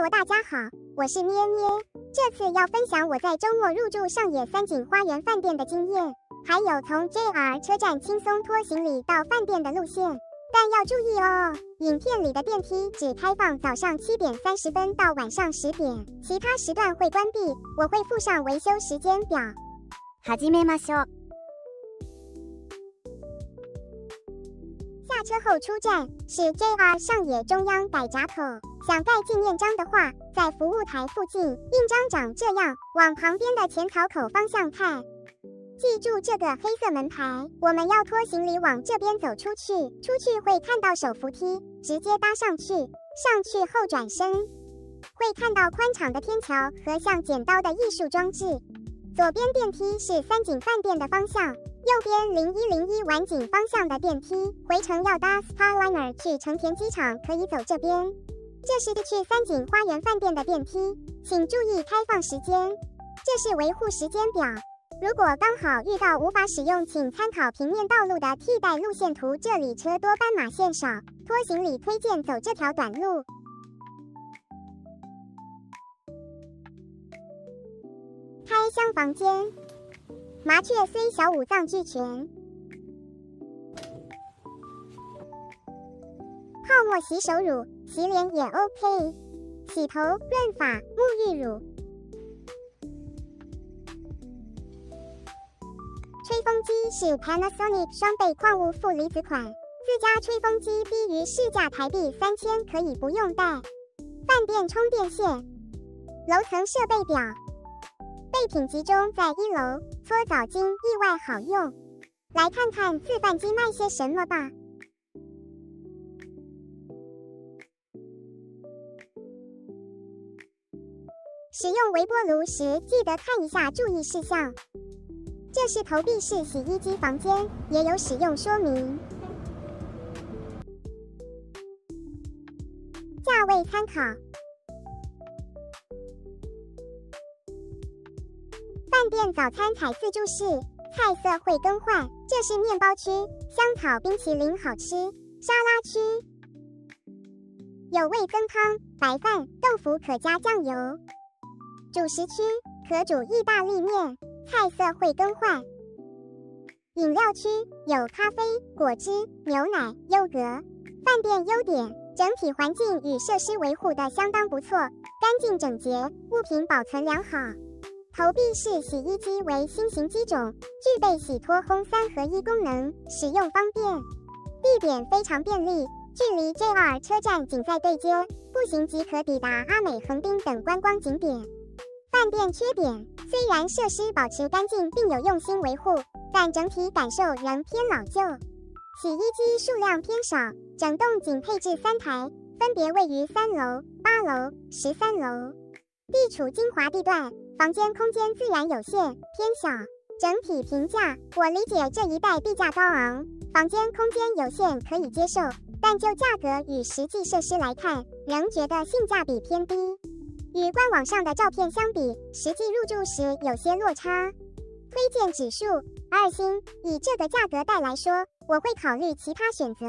罗，大家好，我是咩咩。这次要分享我在周末入住上野三井花园饭店的经验，还有从 JR 车站轻松拖行李到饭店的路线。但要注意哦，影片里的电梯只开放早上7点30分到晚上10点，其他时段会关闭。我会附上维修时间表。始めましょう。下车后出站是 JR 上野中央改闸口，想盖纪念章的话，在服务台附近，印章长这样，往旁边的前槽口方向看。记住这个黑色门牌，我们要拖行李往这边走出去，出去会看到手扶梯，直接搭上去，上去后转身，会看到宽敞的天桥和像剪刀的艺术装置。左边电梯是三井饭店的方向，右边0101丸井方向的电梯，回程要搭 Starliner 去成田机场，可以走这边。这是去三井花园饭店的电梯，请注意开放时间。这是维护时间表，如果刚好遇到无法使用，请参考平面道路的替代路线图，这里车多斑马线少，拖行李推荐走这条短路。开箱房间，麻雀虽小五脏俱全。泡沫洗手乳，洗脸也 OK。洗头、润发、沐浴乳。吹风机是 Panasonic 双倍矿物负离子款，自家吹风机低于市价台币3000，可以不用带。饭店充电线，楼层设备表。备品集中在1楼，搓澡巾意外好用。来看看自贩机卖些什么吧。使用微波炉时记得看一下注意事项。这是投币式洗衣机房间，也有使用说明。价位参考。饭店早餐采自助式，菜色会更换。这是面包区，香草冰淇淋好吃。沙拉区有味增汤、白饭、豆腐可加酱油。主食区可煮意大利面，菜色会更换。饮料区有咖啡、果汁、牛奶、优格。饭店优点，整体环境与设施维护的相当不错，干净整洁，物品保存良好。投币式洗衣机为新型机种，具备洗脱烘3合1功能，使用方便。地点非常便利，距离 JR 车站仅在对街，步行即可抵达阿美横滨等观光景点。饭店缺点，虽然设施保持干净并有用心维护，但整体感受仍偏老旧。洗衣机数量偏少，整栋仅配置3台，分别位于3楼、8楼、13楼。地处精华地段，房间空间自然有限，偏小。整体评价，我理解这一带地价高昂，房间空间有限可以接受，但就价格与实际设施来看，仍觉得性价比偏低。与官网上的照片相比，实际入住时有些落差。推荐指数2星，以这个价格带来说，我会考虑其他选择。